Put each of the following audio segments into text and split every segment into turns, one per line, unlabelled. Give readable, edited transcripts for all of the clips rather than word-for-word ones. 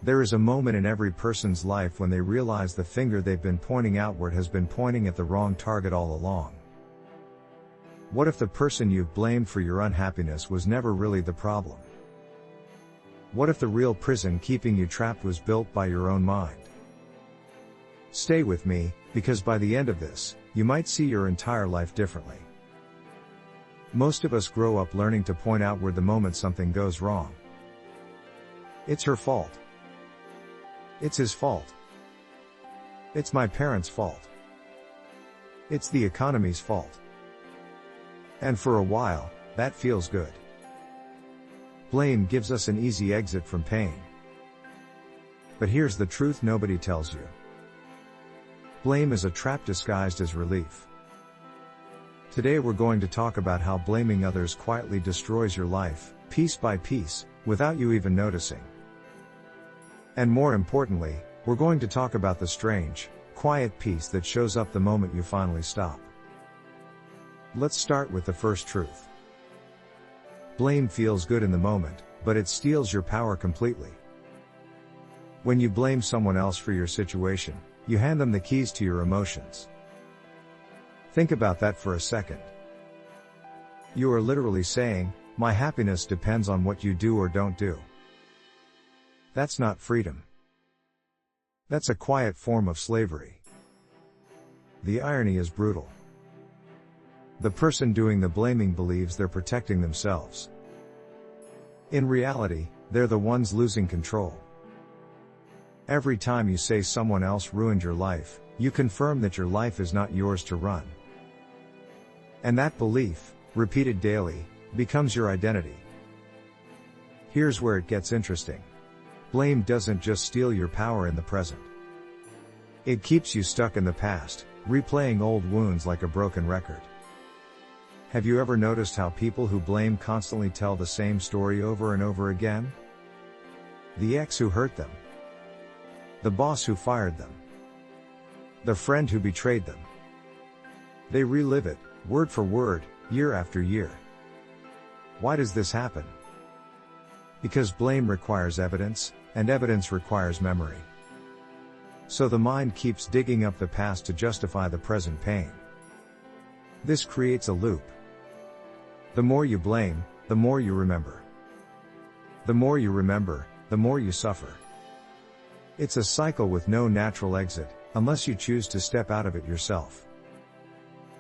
There is a moment in every person's life when they realize the finger they've been pointing outward has been pointing at the wrong target all along. What if the person you've blamed for your unhappiness was never really the problem? What if the real prison keeping you trapped was built by your own mind? Stay with me, because by the end of this, you might see your entire life differently. Most of us grow up learning to point outward the moment something goes wrong. It's her fault. It's his fault. It's my parents' fault. It's the economy's fault. And for a while, that feels good. Blame gives us an easy exit from pain. But here's the truth nobody tells you. Blame is a trap disguised as relief. Today we're going to talk about how blaming others quietly destroys your life, piece by piece, without you even noticing. And more importantly, we're going to talk about the strange, quiet peace that shows up the moment you finally stop. Let's start with the first truth. Blame feels good in the moment, but it steals your power completely. When you blame someone else for your situation, you hand them the keys to your emotions. Think about that for a second. You are literally saying, "My happiness depends on what you do or don't do." That's not freedom. That's a quiet form of slavery. The irony is brutal. The person doing the blaming believes they're protecting themselves. In reality, they're the ones losing control. Every time you say someone else ruined your life, you confirm that your life is not yours to run. And that belief, repeated daily, becomes your identity. Here's where it gets interesting. Blame doesn't just steal your power in the present. It keeps you stuck in the past, replaying old wounds like a broken record. Have you ever noticed how people who blame constantly tell the same story over and over again? The ex who hurt them. The boss who fired them. The friend who betrayed them. They relive it, word for word, year after year. Why does this happen? Because blame requires evidence, and evidence requires memory. So the mind keeps digging up the past to justify the present pain. This creates a loop. The more you blame, the more you remember. The more you remember, the more you suffer. It's a cycle with no natural exit, unless you choose to step out of it yourself.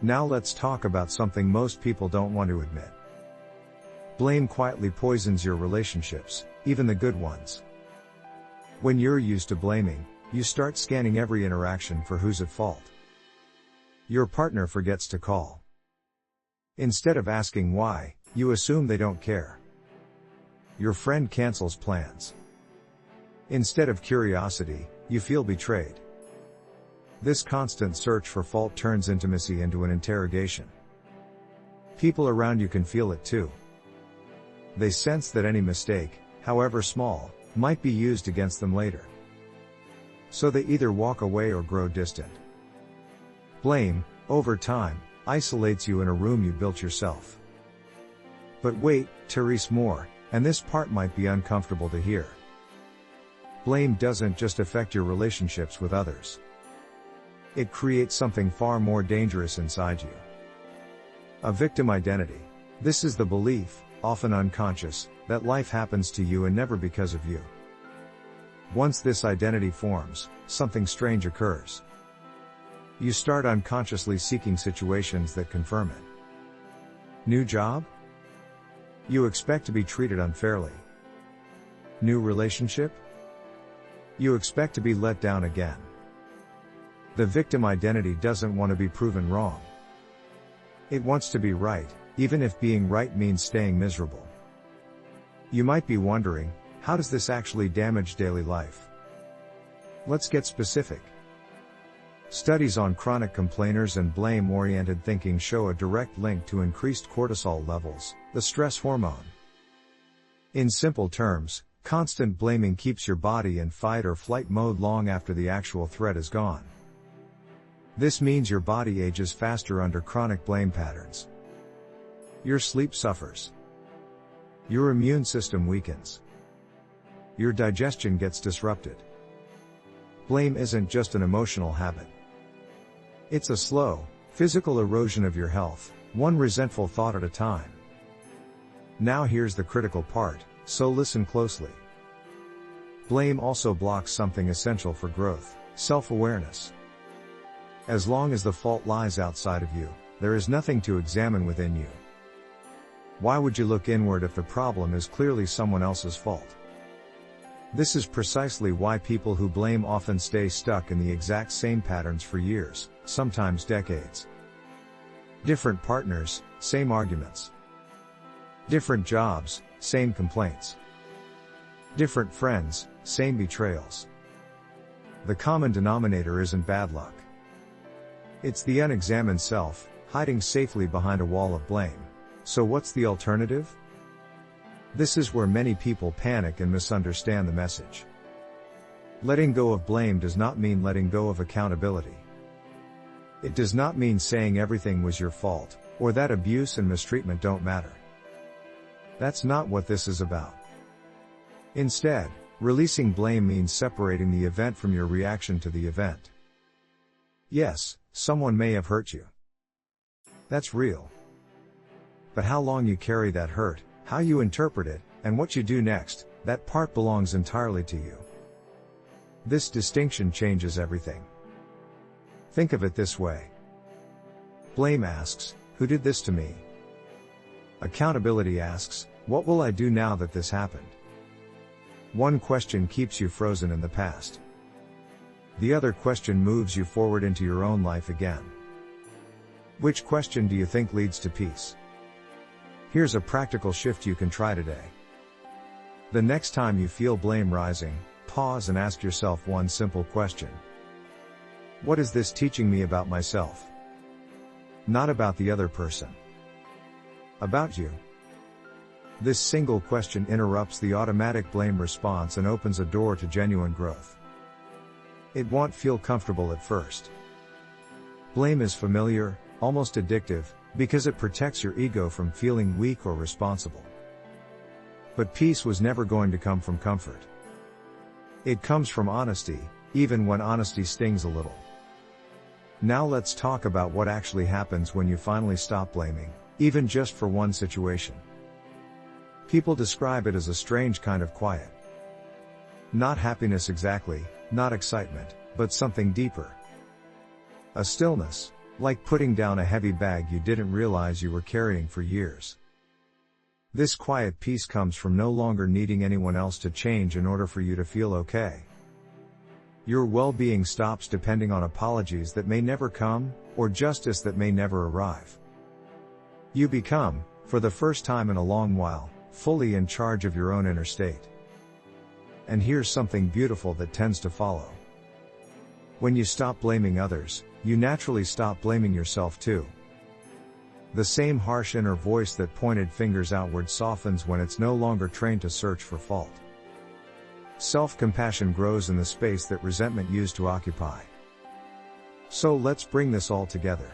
Now let's talk about something most people don't want to admit. Blame quietly poisons your relationships, even the good ones. When you're used to blaming, you start scanning every interaction for who's at fault. Your partner forgets to call. Instead of asking why, you assume they don't care. Your friend cancels plans. Instead of curiosity, you feel betrayed. This constant search for fault turns intimacy into an interrogation. People around you can feel it too. They sense that any mistake, however small, might be used against them later. So they either walk away or grow distant. Blame, over time, isolates you in a room you built yourself. But wait, Therese Moore, and this part might be uncomfortable to hear. Blame doesn't just affect your relationships with others. It creates something far more dangerous inside you. A victim identity. This is the belief, often unconscious, that life happens to you and never because of you. Once this identity forms, something strange occurs. You start unconsciously seeking situations that confirm it. New job? You expect to be treated unfairly. New relationship? You expect to be let down again. The victim identity doesn't want to be proven wrong. It wants to be right, even if being right means staying miserable. You might be wondering, how does this actually damage daily life? Let's get specific. Studies on chronic complainers and blame-oriented thinking show a direct link to increased cortisol levels, the stress hormone. In simple terms, constant blaming keeps your body in fight or flight mode long after the actual threat is gone. This means your body ages faster under chronic blame patterns. Your sleep suffers. Your immune system weakens. your digestion gets disrupted. Blame isn't just an emotional habit. It's a slow, physical erosion of your health, one resentful thought at a time. Now here's the critical part, so listen closely. Blame also blocks something essential for growth, self-awareness. As long as the fault lies outside of you, there is nothing to examine within you. Why would you look inward if the problem is clearly someone else's fault? This is precisely why people who blame often stay stuck in the exact same patterns for years, sometimes decades. Different partners, same arguments. Different jobs, same complaints. Different friends, same betrayals. The common denominator isn't bad luck. It's the unexamined self, hiding safely behind a wall of blame. So what's the alternative? This is where many people panic and misunderstand the message. Letting go of blame does not mean letting go of accountability. It does not mean saying everything was your fault, or that abuse and mistreatment don't matter. That's not what this is about. Instead, releasing blame means separating the event from your reaction to the event. Yes, someone may have hurt you. That's real. But how long you carry that hurt, how you interpret it, and what you do next, that part belongs entirely to you. This distinction changes everything. Think of it this way. Blame asks, who did this to me? Accountability asks, what will I do now that this happened? One question keeps you frozen in the past. The other question moves you forward into your own life again. Which question do you think leads to peace? Here's a practical shift you can try today. The next time you feel blame rising, pause and ask yourself one simple question. What is this teaching me about myself? Not about the other person. About you. This single question interrupts the automatic blame response and opens a door to genuine growth. It won't feel comfortable at first. Blame is familiar, almost addictive, because it protects your ego from feeling weak or responsible. But peace was never going to come from comfort. It comes from honesty, even when honesty stings a little. Now let's talk about what actually happens when you finally stop blaming, even just for one situation. People describe it as a strange kind of quiet. Not happiness exactly, not excitement, but something deeper. A stillness, like putting down a heavy bag you didn't realize you were carrying for years. This quiet peace comes from no longer needing anyone else to change in order for you to feel okay. Your well-being stops depending on apologies that may never come, or justice that may never arrive. You become, for the first time in a long while, fully in charge of your own inner state. And here's something beautiful that tends to follow. When you stop blaming others, you naturally stop blaming yourself too. The same harsh inner voice that pointed fingers outward softens when it's no longer trained to search for fault. Self-compassion grows in the space that resentment used to occupy. So let's bring this all together.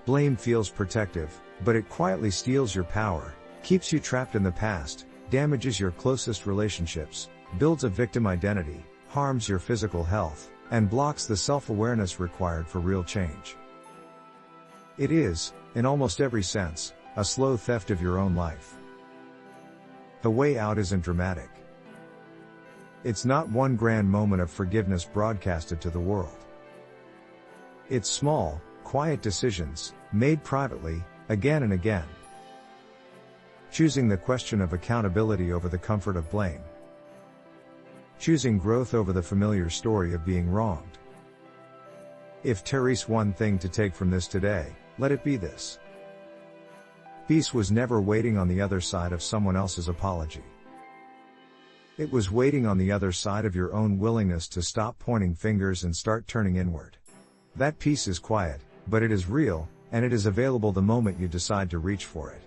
Blame feels protective, but it quietly steals your power, keeps you trapped in the past, damages your closest relationships, builds a victim identity, harms your physical health, and blocks the self-awareness required for real change. It is, in almost every sense, a slow theft of your own life. The way out isn't dramatic. It's not one grand moment of forgiveness broadcasted to the world. It's small, quiet decisions, made privately, again and again. Choosing the question of accountability over the comfort of blame. Choosing growth over the familiar story of being wronged. If there's one thing to take from this today, let it be this. Peace was never waiting on the other side of someone else's apology. It was waiting on the other side of your own willingness to stop pointing fingers and start turning inward. That peace is quiet, but it is real, and it is available the moment you decide to reach for it.